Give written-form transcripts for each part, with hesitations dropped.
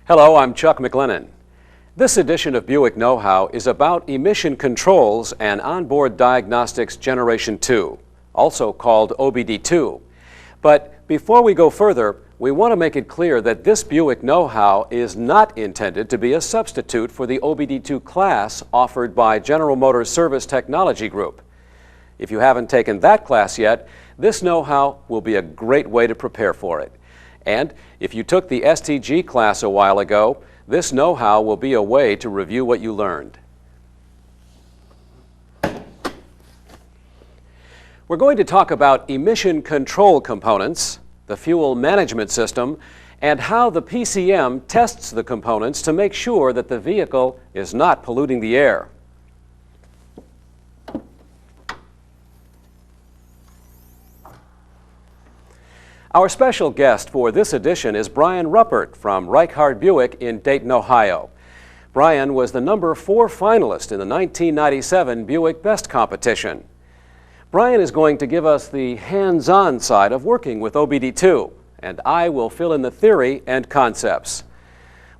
Hello, I'm Chuck McLennan. This edition of Buick Know-How is about emission controls and On-board Diagnostics Generation II, also called OBD II. But before we go further, we want to make it clear that this Buick Know-How is not intended to be a substitute for the OBD II class offered by General Motors Service Technology Group. If you haven't taken that class yet, this know-how will be a great way to prepare for it. And if you took the STG class a while ago, this know-how will be a way to review what you learned. We're going to talk about emission control components, the fuel management system, and how the PCM tests the components to make sure that the vehicle is not polluting the air. Our special guest for this edition is Brian Ruppert from Reichard Buick in Dayton, Ohio. Brian was the number 4 finalist in the 1997 Buick Best Competition. Brian is going to give us the hands-on side of working with OBD II, and I will fill in the theory and concepts.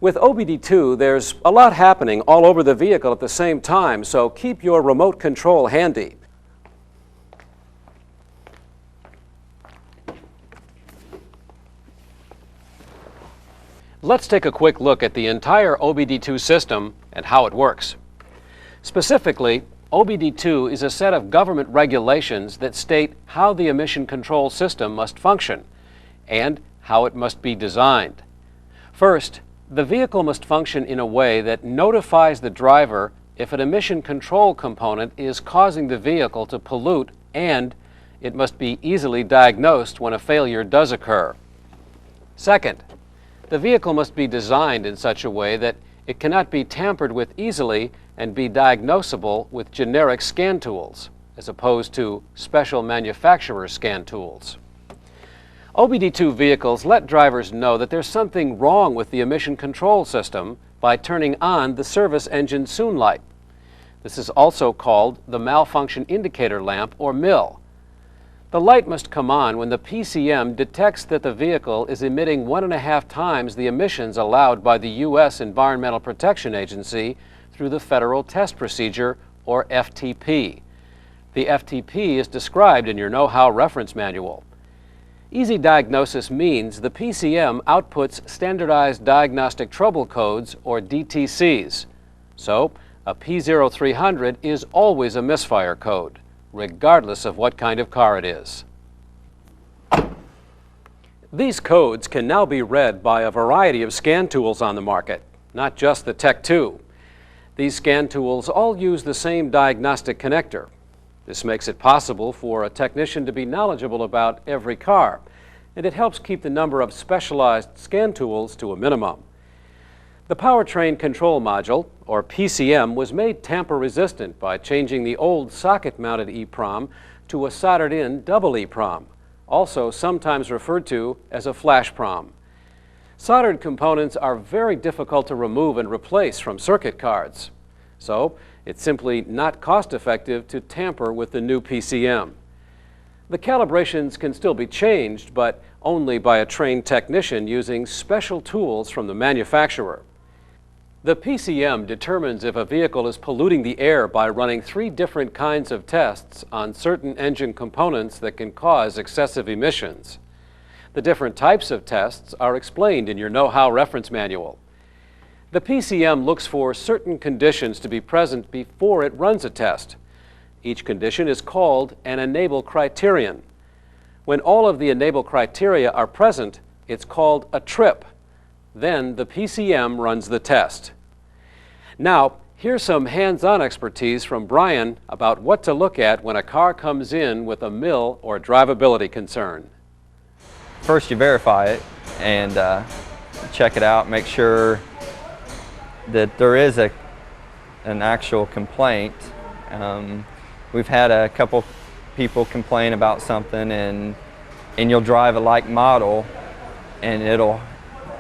With OBD II, there's a lot happening all over the vehicle at the same time, so keep your remote control handy. Let's take a quick look at the entire OBD II system and how it works. Specifically, OBD II is a set of government regulations that state how the emission control system must function and how it must be designed. First, the vehicle must function in a way that notifies the driver if an emission control component is causing the vehicle to pollute, and it must be easily diagnosed when a failure does occur. Second, the vehicle must be designed in such a way that it cannot be tampered with easily and be diagnosable with generic scan tools, as opposed to special manufacturer scan tools. OBD II vehicles let drivers know that there's something wrong with the emission control system by turning on the service engine soon light. This is also called the malfunction indicator lamp, or MIL. The light must come on when the PCM detects that the vehicle is emitting 1.5 times the emissions allowed by the U.S. Environmental Protection Agency through the Federal Test Procedure, or FTP. The FTP is described in your Know-How reference manual. Easy diagnosis means the PCM outputs standardized diagnostic trouble codes, or DTCs. So, a P0300 is always a misfire code, regardless of what kind of car it is. These codes can now be read by a variety of scan tools on the market, not just the Tech 2. These scan tools all use the same diagnostic connector. This makes it possible for a technician to be knowledgeable about every car, and it helps keep the number of specialized scan tools to a minimum. The Powertrain Control Module, or PCM, was made tamper-resistant by changing the old socket-mounted EEPROM to a soldered-in double EEPROM, also sometimes referred to as a flash PROM. Soldered components are very difficult to remove and replace from circuit cards, so it's simply not cost-effective to tamper with the new PCM. The calibrations can still be changed, but only by a trained technician using special tools from the manufacturer. The PCM determines if a vehicle is polluting the air by running 3 different kinds of tests on certain engine components that can cause excessive emissions. The different types of tests are explained in your Know-How reference manual. The PCM looks for certain conditions to be present before it runs a test. Each condition is called an enable criterion. When all of the enable criteria are present, it's called a trip. Then the PCM runs the test. Now, here's some hands-on expertise from Brian about what to look at when a car comes in with a MIL or drivability concern. First, you verify it and check it out, make sure that there is an actual complaint. We've had a couple people complain about something, and you'll drive a like model and it'll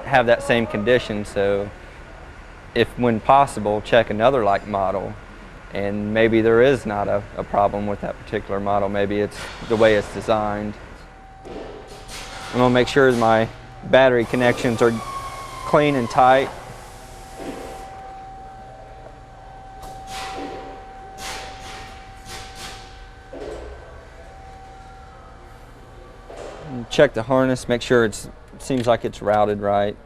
have that same condition. So if when possible, check another like model, and maybe there is not a problem with that particular model. Maybe it's the way it's designed. I'm going to make sure my battery connections are clean and tight. And check the harness, make sure it seems like it's routed right.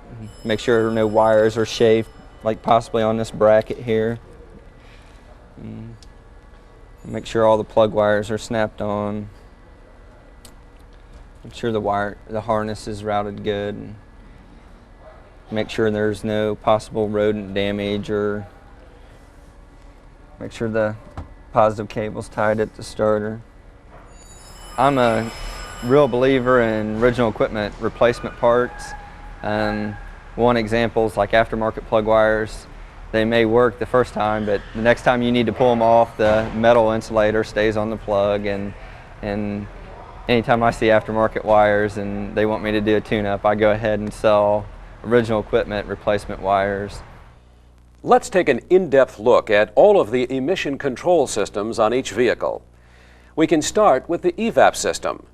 Make sure no wires are chafed, like possibly on this bracket here. Make sure all the plug wires are snapped on. Make sure the harness is routed good. Make sure there's no possible rodent damage, or make sure the positive cable's tied at the starter. I'm a real believer in original equipment replacement parts. One example is like aftermarket plug wires. They may work the first time, but the next time you need to pull them off, the metal insulator stays on the plug. And anytime I see aftermarket wires and they want me to do a tune-up, I go ahead and sell original equipment replacement wires. Let's take an in-depth look at all of the emission control systems on each vehicle. We can start with the EVAP system.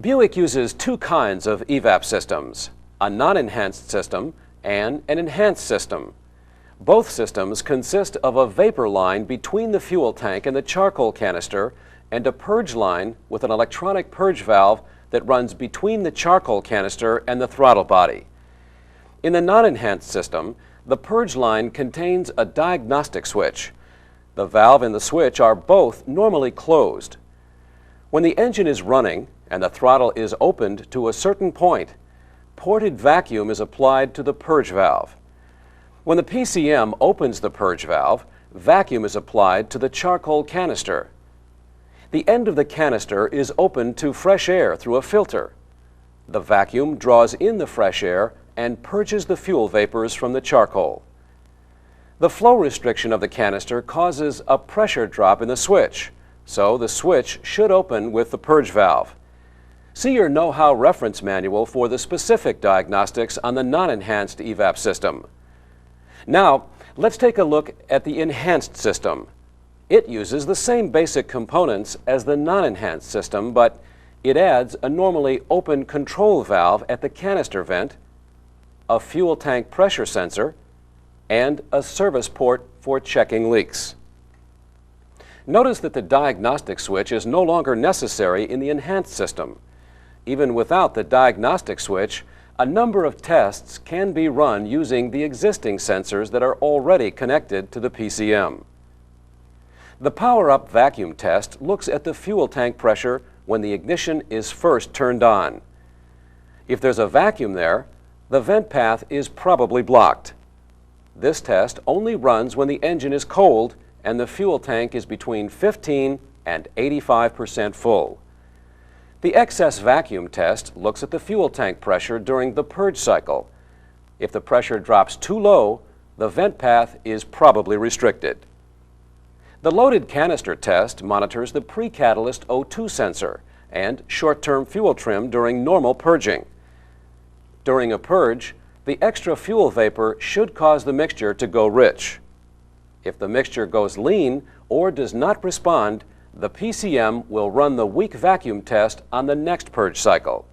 Buick uses two kinds of EVAP systems, a non-enhanced system and an enhanced system. Both systems consist of a vapor line between the fuel tank and the charcoal canister, and a purge line with an electronic purge valve that runs between the charcoal canister and the throttle body. In the non-enhanced system, the purge line contains a diagnostic switch. The valve and the switch are both normally closed. When the engine is running and the throttle is opened to a certain point, ported vacuum is applied to the purge valve. When the PCM opens the purge valve, vacuum is applied to the charcoal canister. The end of the canister is opened to fresh air through a filter. The vacuum draws in the fresh air and purges the fuel vapors from the charcoal. The flow restriction of the canister causes a pressure drop in the switch, so the switch should open with the purge valve. See your know-how reference manual for the specific diagnostics on the non-enhanced EVAP system. Now, let's take a look at the enhanced system. It uses the same basic components as the non-enhanced system, but it adds a normally open control valve at the canister vent, a fuel tank pressure sensor, and a service port for checking leaks. Notice that the diagnostic switch is no longer necessary in the enhanced system. Even without the diagnostic switch, a number of tests can be run using the existing sensors that are already connected to the PCM. The power-up vacuum test looks at the fuel tank pressure when the ignition is first turned on. If there's a vacuum there, the vent path is probably blocked. This test only runs when the engine is cold and the fuel tank is between 15 and 85% full. The excess vacuum test looks at the fuel tank pressure during the purge cycle. If the pressure drops too low, the vent path is probably restricted. The loaded canister test monitors the pre-catalyst O2 sensor and short-term fuel trim during normal purging. During a purge, the extra fuel vapor should cause the mixture to go rich. If the mixture goes lean or does not respond, the PCM will run the weak vacuum test on the next purge cycle.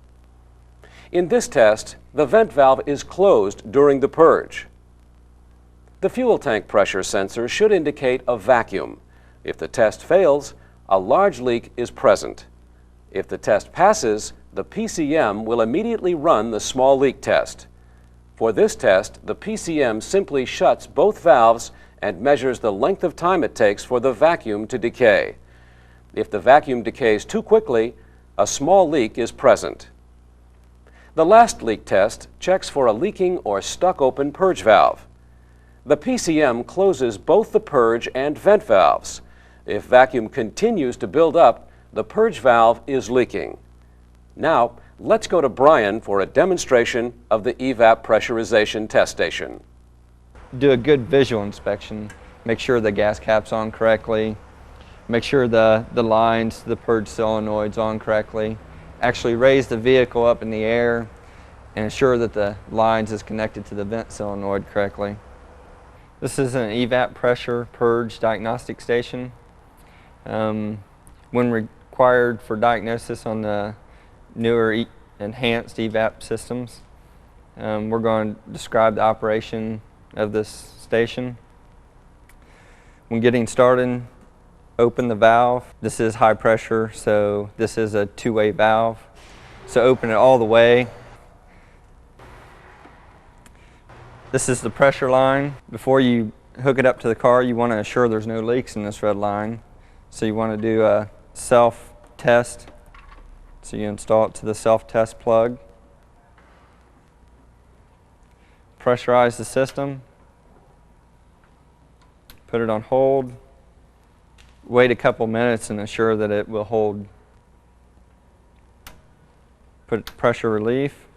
In this test, the vent valve is closed during the purge. The fuel tank pressure sensor should indicate a vacuum. If the test fails, a large leak is present. If the test passes, the PCM will immediately run the small leak test. For this test, the PCM simply shuts both valves and measures the length of time it takes for the vacuum to decay. If the vacuum decays too quickly, a small leak is present. The last leak test checks for a leaking or stuck open purge valve. The PCM closes both the purge and vent valves. If vacuum continues to build up, the purge valve is leaking. Now, let's go to Brian for a demonstration of the EVAP pressurization test station. Do a good visual inspection. Make sure the gas cap's on correctly. Make sure the lines, the purge solenoid's on correctly. Actually raise the vehicle up in the air and ensure that the lines is connected to the vent solenoid correctly. This is an EVAP pressure purge diagnostic station. When required for diagnosis on the newer enhanced EVAP systems, We're going to describe the operation of this station. When getting started, open the valve. This is high pressure, so this is a two-way valve. So open it all the way. This is the pressure line. Before you hook it up to the car, you want to assure there's no leaks in this red line. So you want to do a self-test. So you install it to the self-test plug. Pressurize the system. Put it on hold. Wait a couple minutes and assure that it will hold. Put pressure relief.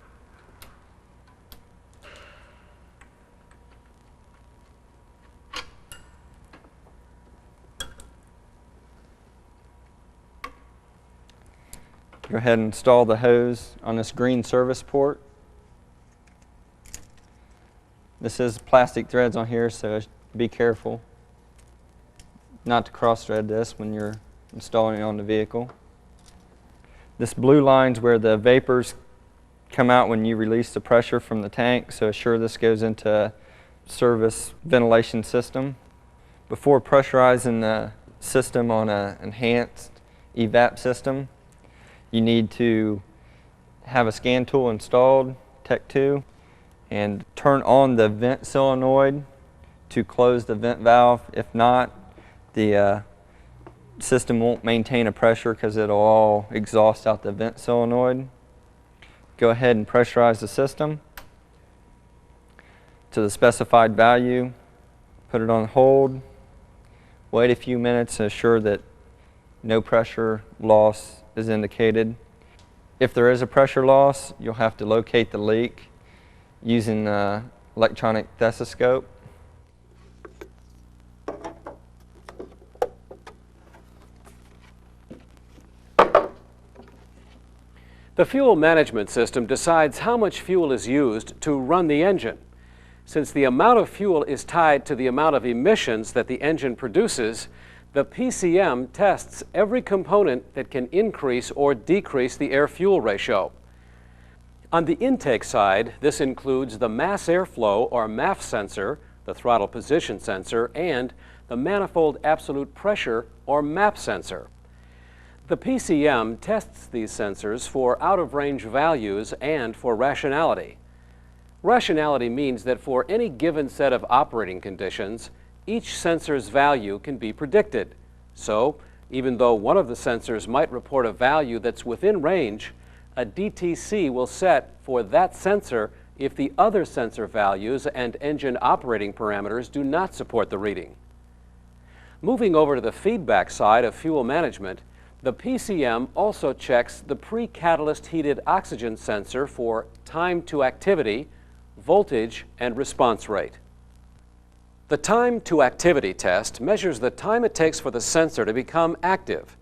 Go ahead and install the hose on this green service port. This is plastic threads on here, so be careful not to cross thread this when you're installing it on the vehicle. This blue line's where the vapors come out when you release the pressure from the tank, so assure this goes into a service ventilation system. Before pressurizing the system on an enhanced EVAP system, you need to have a scan tool installed, Tech 2, and turn on the vent solenoid to close the vent valve. If not, the system won't maintain a pressure because it'll all exhaust out the vent solenoid. Go ahead and pressurize the system to the specified value. Put it on hold. Wait a few minutes to assure that no pressure loss is indicated. If there is a pressure loss, you'll have to locate the leak using an electronic stethoscope. The fuel management system decides how much fuel is used to run the engine. Since the amount of fuel is tied to the amount of emissions that the engine produces, the PCM tests every component that can increase or decrease the air-fuel ratio. On the intake side, this includes the mass airflow or MAF sensor, the throttle position sensor, and the manifold absolute pressure or MAP sensor. The PCM tests these sensors for out-of-range values and for rationality. Rationality means that for any given set of operating conditions, each sensor's value can be predicted. So, even though one of the sensors might report a value that's within range, a DTC will set for that sensor if the other sensor values and engine operating parameters do not support the reading. Moving over to the feedback side of fuel management, the PCM also checks the pre-catalyst heated oxygen sensor for time to activity, voltage, and response rate. The time to activity test measures the time it takes for the sensor to become active.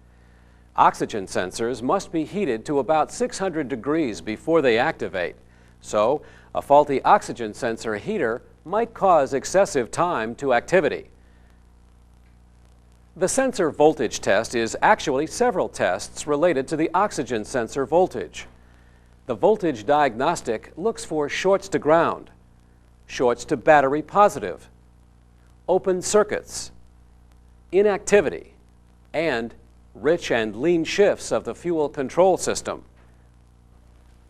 Oxygen sensors must be heated to about 600 degrees before they activate, so a faulty oxygen sensor heater might cause excessive time to activity. The sensor voltage test is actually several tests related to the oxygen sensor voltage. The voltage diagnostic looks for shorts to ground, shorts to battery positive, open circuits, inactivity, and rich and lean shifts of the fuel control system.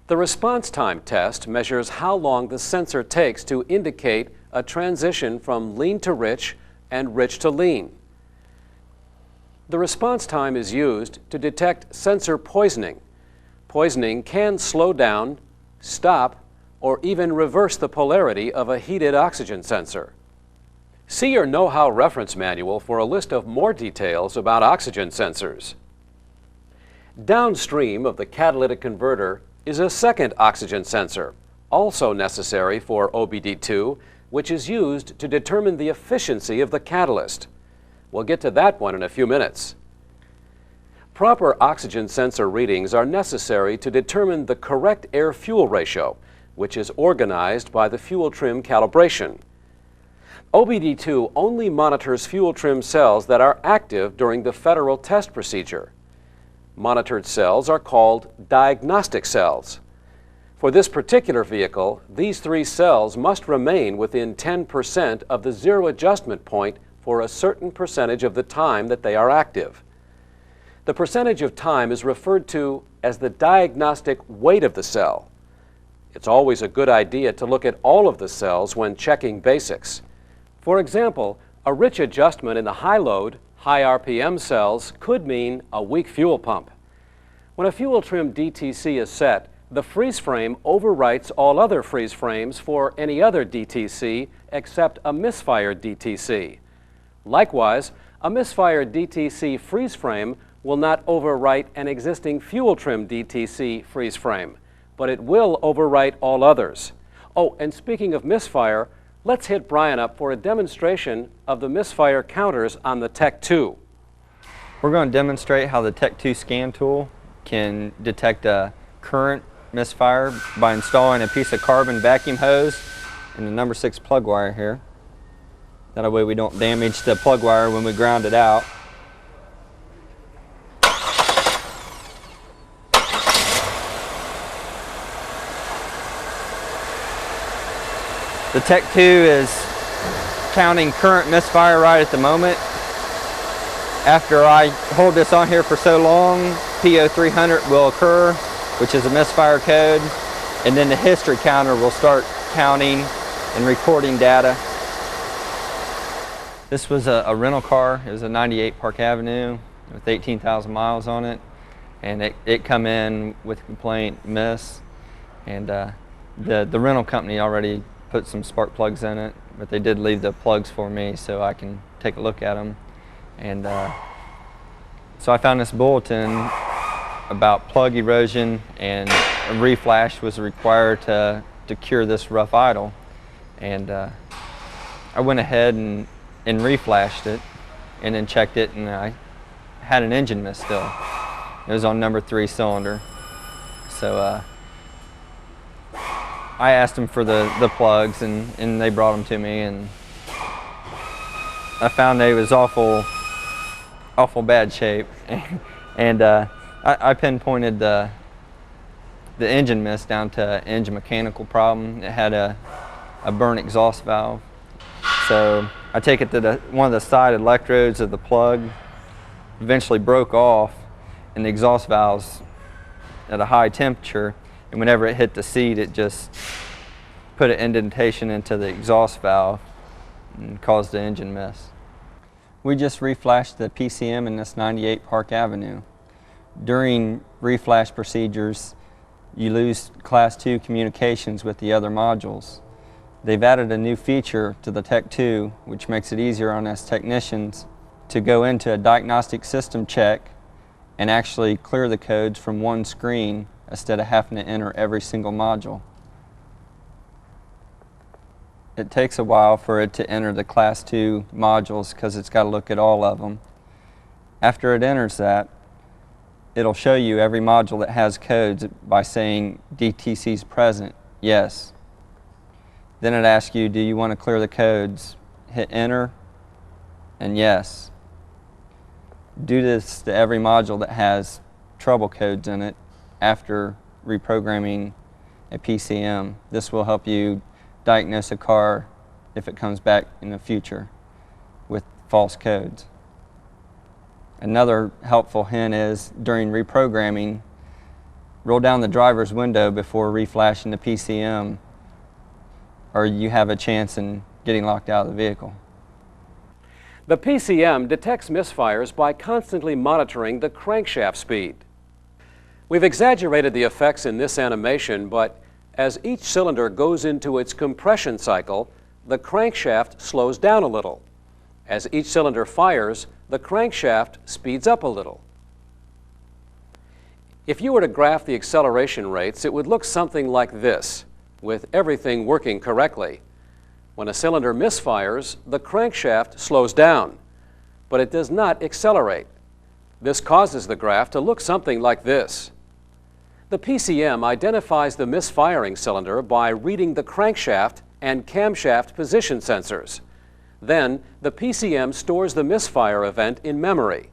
The response time test measures how long the sensor takes to indicate a transition from lean to rich and rich to lean. The response time is used to detect sensor poisoning. Poisoning can slow down, stop, or even reverse the polarity of a heated oxygen sensor. See your know-how reference manual for a list of more details about oxygen sensors. Downstream of the catalytic converter is a second oxygen sensor, also necessary for OBD II, which is used to determine the efficiency of the catalyst. We'll get to that one in a few minutes. Proper oxygen sensor readings are necessary to determine the correct air-fuel ratio, which is organized by the fuel trim calibration. OBD II only monitors fuel trim cells that are active during the federal test procedure. Monitored cells are called diagnostic cells. For this particular vehicle, these 3 cells must remain within 10% of the zero adjustment point for a certain percentage of the time that they are active. The percentage of time is referred to as the diagnostic weight of the cell. It's always a good idea to look at all of the cells when checking basics. For example, a rich adjustment in the high-load, high RPM cells could mean a weak fuel pump. When a fuel trim DTC is set, the freeze frame overwrites all other freeze frames for any other DTC except a Misfire DTC. Likewise, a Misfire DTC freeze frame will not overwrite an existing fuel trim DTC freeze frame, but it will overwrite all others. Oh, and speaking of Misfire, let's hit Brian up for a demonstration of the Misfire counters on the Tech II. We're going to demonstrate how the Tech II scan tool can detect a current misfire by installing a piece of carbon vacuum hose and the number 6 plug wire here. That way we don't damage the plug wire when we ground it out. The Tech II is counting current misfire right at the moment. After I hold this on here for so long, PO300 will occur, which is a misfire code, and then the history counter will start counting and recording data. This was a rental car. It was a 98 Park Avenue with 18,000 miles on it, and it come in with a complaint, miss, and the rental company already put some spark plugs in it, but they did leave the plugs for me so I can take a look at them. And so I found this bulletin about plug erosion, and a reflash was required to cure this rough idle. And I went ahead and reflashed it and then checked it, and I had an engine miss still. It was on number 3 cylinder. So I asked them for the plugs, and they brought them to me, and I found they was awful bad shape. And I pinpointed the engine miss down to an engine mechanical problem. It had a burnt exhaust valve. So I take it to one of the side electrodes of the plug, eventually broke off, and the exhaust valve's at a high temperature, and whenever it hit the seat, it just put an indentation into the exhaust valve and caused the engine miss. We just reflashed the PCM in this 98 Park Avenue. During reflash procedures, you lose Class II communications with the other modules. They've added a new feature to the Tech II, which makes it easier on us technicians to go into a diagnostic system check and actually clear the codes from one screen instead of having to enter every single module. It takes a while for it to enter the Class II modules because it's got to look at all of them. After it enters that, it'll show you every module that has codes by saying DTC's present, yes. Then it asks you, do you want to clear the codes? Hit enter, and yes. Do this to every module that has trouble codes in it after reprogramming a PCM. This will help you diagnose a car if it comes back in the future with false codes. Another helpful hint is during reprogramming, roll down the driver's window before reflashing the PCM, or you have a chance in getting locked out of the vehicle. The PCM detects misfires by constantly monitoring the crankshaft speed. We've exaggerated the effects in this animation, but as each cylinder goes into its compression cycle, the crankshaft slows down a little. As each cylinder fires, the crankshaft speeds up a little. If you were to graph the acceleration rates, it would look something like this, with everything working correctly. When a cylinder misfires, the crankshaft slows down, but it does not accelerate. This causes the graph to look something like this. The PCM identifies the misfiring cylinder by reading the crankshaft and camshaft position sensors. Then, the PCM stores the misfire event in memory.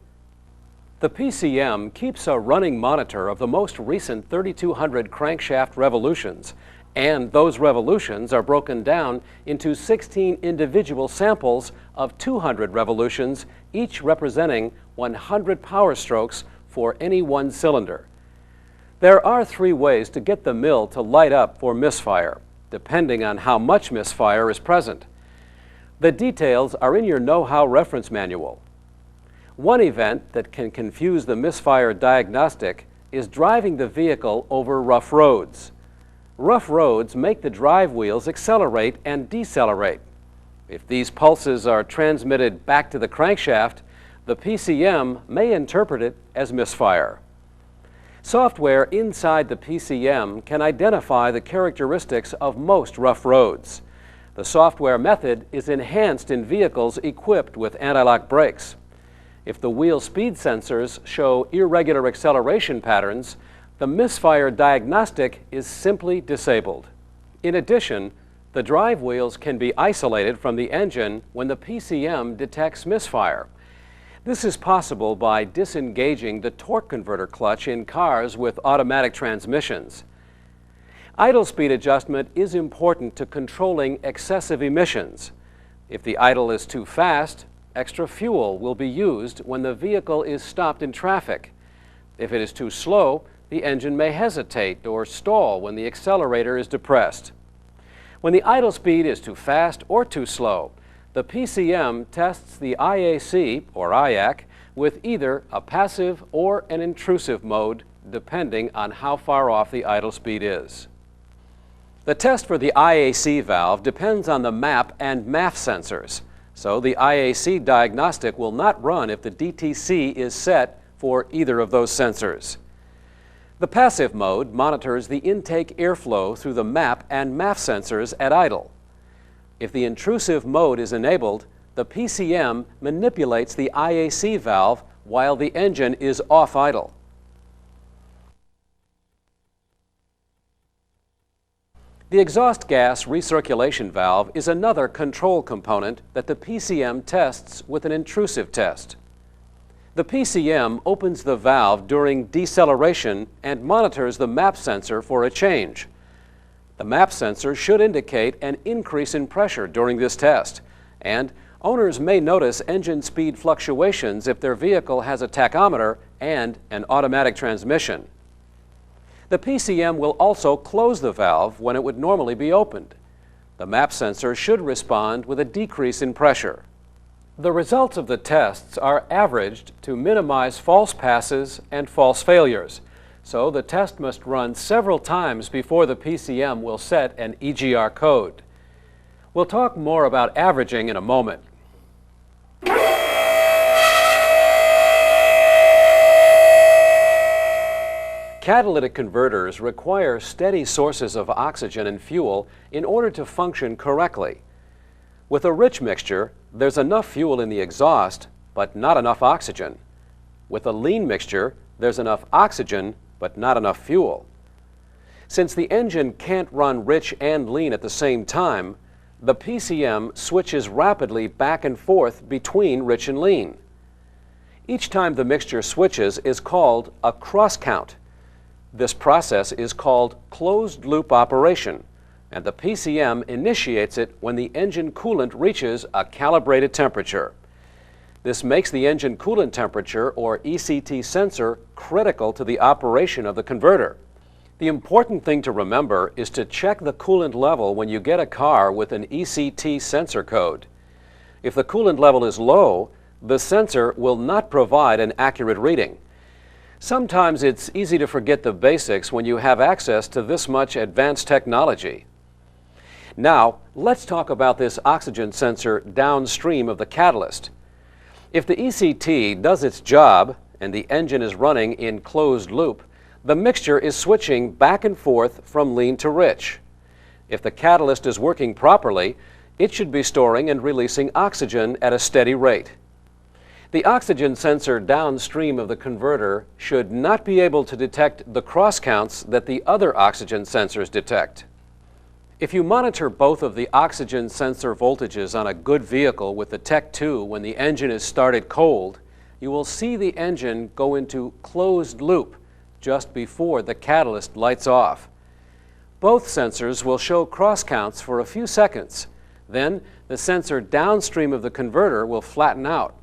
The PCM keeps a running monitor of the most recent 3,200 crankshaft revolutions, and those revolutions are broken down into 16 individual samples of 200 revolutions, each representing 100 power strokes for any one cylinder. There are 3 ways to get the mill to light up for misfire, depending on how much misfire is present. The details are in your know-how reference manual. One event that can confuse the misfire diagnostic is driving the vehicle over rough roads. Rough roads make the drive wheels accelerate and decelerate. If these pulses are transmitted back to the crankshaft, the PCM may interpret it as misfire. Software inside the PCM can identify the characteristics of most rough roads. The software method is enhanced in vehicles equipped with anti-lock brakes. If the wheel speed sensors show irregular acceleration patterns, the misfire diagnostic is simply disabled. In addition, the drive wheels can be isolated from the engine when the PCM detects misfire. This is possible by disengaging the torque converter clutch in cars with automatic transmissions. Idle speed adjustment is important to controlling excessive emissions. If the idle is too fast, extra fuel will be used when the vehicle is stopped in traffic. If it is too slow, the engine may hesitate or stall when the accelerator is depressed. When the idle speed is too fast or too slow, the PCM tests the IAC, or IAC, with either a passive or an intrusive mode, depending on how far off the idle speed is. The test for the IAC valve depends on the MAP and MAF sensors, so the IAC diagnostic will not run if the DTC is set for either of those sensors. The passive mode monitors the intake airflow through the MAP and MAF sensors at idle. If the intrusive mode is enabled, the PCM manipulates the IAC valve while the engine is off idle. The exhaust gas recirculation valve is another control component that the PCM tests with an intrusive test. The PCM opens the valve during deceleration and monitors the MAP sensor for a change. The MAP sensor should indicate an increase in pressure during this test, and owners may notice engine speed fluctuations if their vehicle has a tachometer and an automatic transmission. The PCM will also close the valve when it would normally be opened. The MAP sensor should respond with a decrease in pressure. The results of the tests are averaged to minimize false passes and false failures, so the test must run several times before the PCM will set an EGR code. We'll talk more about averaging in a moment. Catalytic converters require steady sources of oxygen and fuel in order to function correctly. With a rich mixture, there's enough fuel in the exhaust, but not enough oxygen. With a lean mixture, there's enough oxygen, but not enough fuel. Since the engine can't run rich and lean at the same time, the PCM switches rapidly back and forth between rich and lean. Each time the mixture switches is called a cross count. This process is called closed loop operation, and the PCM initiates it when the engine coolant reaches a calibrated temperature. This makes the engine coolant temperature, or ECT sensor, critical to the operation of the converter. The important thing to remember is to check the coolant level when you get a car with an ECT sensor code. If the coolant level is low, the sensor will not provide an accurate reading. Sometimes it's easy to forget the basics when you have access to this much advanced technology. Now, let's talk about this oxygen sensor downstream of the catalyst. If the ECT does its job and the engine is running in closed loop, the mixture is switching back and forth from lean to rich. If the catalyst is working properly, it should be storing and releasing oxygen at a steady rate. The oxygen sensor downstream of the converter should not be able to detect the cross counts that the other oxygen sensors detect. If you monitor both of the oxygen sensor voltages on a good vehicle with the Tech 2 when the engine is started cold, you will see the engine go into closed loop just before the catalyst lights off. Both sensors will show cross counts for a few seconds. Then the sensor downstream of the converter will flatten out.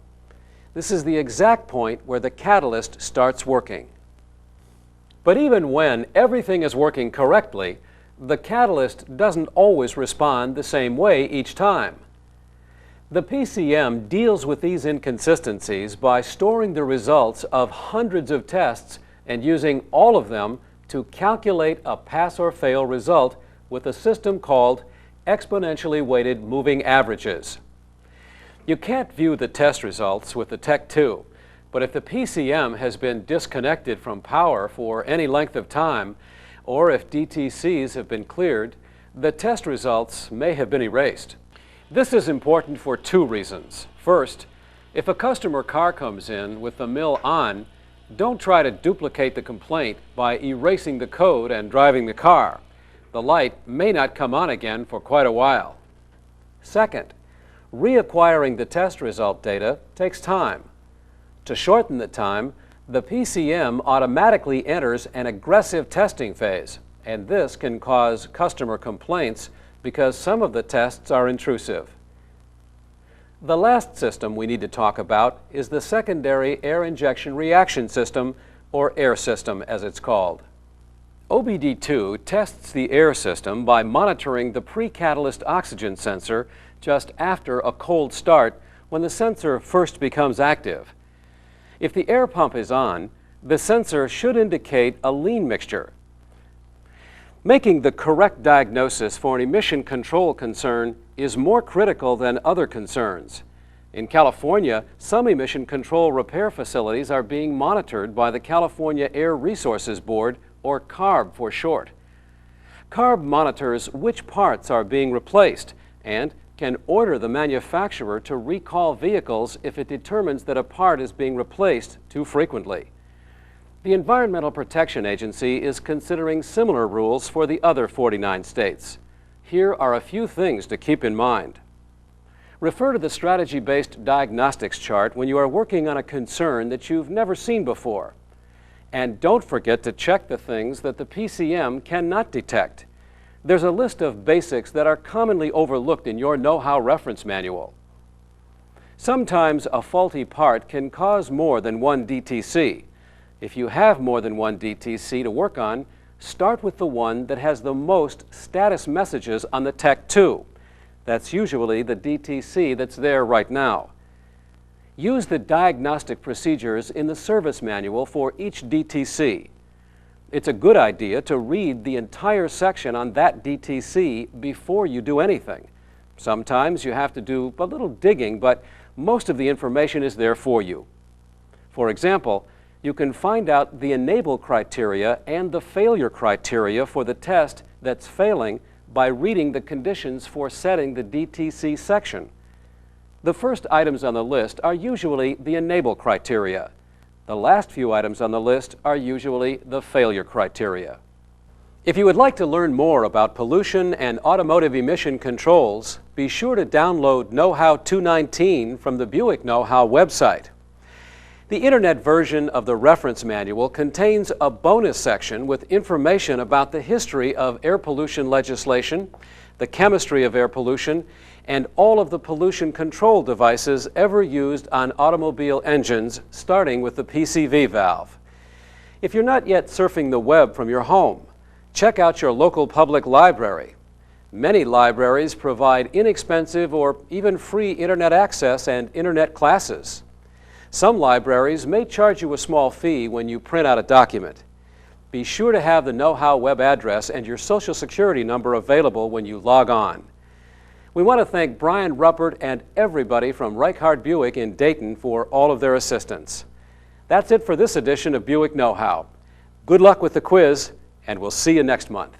This is the exact point where the catalyst starts working. But even when everything is working correctly, the catalyst doesn't always respond the same way each time. The PCM deals with these inconsistencies by storing the results of hundreds of tests and using all of them to calculate a pass or fail result with a system called exponentially weighted moving averages. You can't view the test results with the Tech 2, but if the PCM has been disconnected from power for any length of time, or if DTCs have been cleared, the test results may have been erased. This is important for two reasons. First, if a customer car comes in with the mill on, don't try to duplicate the complaint by erasing the code and driving the car. The light may not come on again for quite a while. Second, reacquiring the test result data takes time. To shorten the time, the PCM automatically enters an aggressive testing phase, and this can cause customer complaints because some of the tests are intrusive. The last system we need to talk about is the secondary air injection reaction system, or air system as it's called. OBD II tests the air system by monitoring the pre-catalyst oxygen sensor just after a cold start when the sensor first becomes active. If the air pump is on, the sensor should indicate a lean mixture. Making the correct diagnosis for an emission control concern is more critical than other concerns. In California, some emission control repair facilities are being monitored by the California Air Resources Board, or CARB for short. CARB monitors which parts are being replaced and can order the manufacturer to recall vehicles if it determines that a part is being replaced too frequently. The Environmental Protection Agency is considering similar rules for the other 49 states. Here are a few things to keep in mind. Refer to the strategy-based diagnostics chart when you are working on a concern that you've never seen before. And don't forget to check the things that the PCM cannot detect. There's a list of basics that are commonly overlooked in your know-how reference manual. Sometimes a faulty part can cause more than one DTC. If you have more than one DTC to work on, start with the one that has the most status messages on the Tech 2. That's usually the DTC that's there right now. Use the diagnostic procedures in the service manual for each DTC. It's a good idea to read the entire section on that DTC before you do anything. Sometimes you have to do a little digging, but most of the information is there for you. For example, you can find out the enable criteria and the failure criteria for the test that's failing by reading the conditions for setting the DTC section. The first items on the list are usually the enable criteria. The last few items on the list are usually the failure criteria. If you would like to learn more about pollution and automotive emission controls, be sure to download Know-How 219 from the Buick Know-How website. The Internet version of the reference manual contains a bonus section with information about the history of air pollution legislation, the chemistry of air pollution, and all of the pollution control devices ever used on automobile engines, starting with the PCV valve. If you're not yet surfing the web from your home, check out your local public library. Many libraries provide inexpensive or even free Internet access and Internet classes. Some libraries may charge you a small fee when you print out a document. Be sure to have the Know-How web address and your Social Security number available when you log on. We want to thank Brian Ruppert and everybody from Reichhardt Buick in Dayton for all of their assistance. That's it for this edition of Buick Know-How. Good luck with the quiz, and we'll see you next month.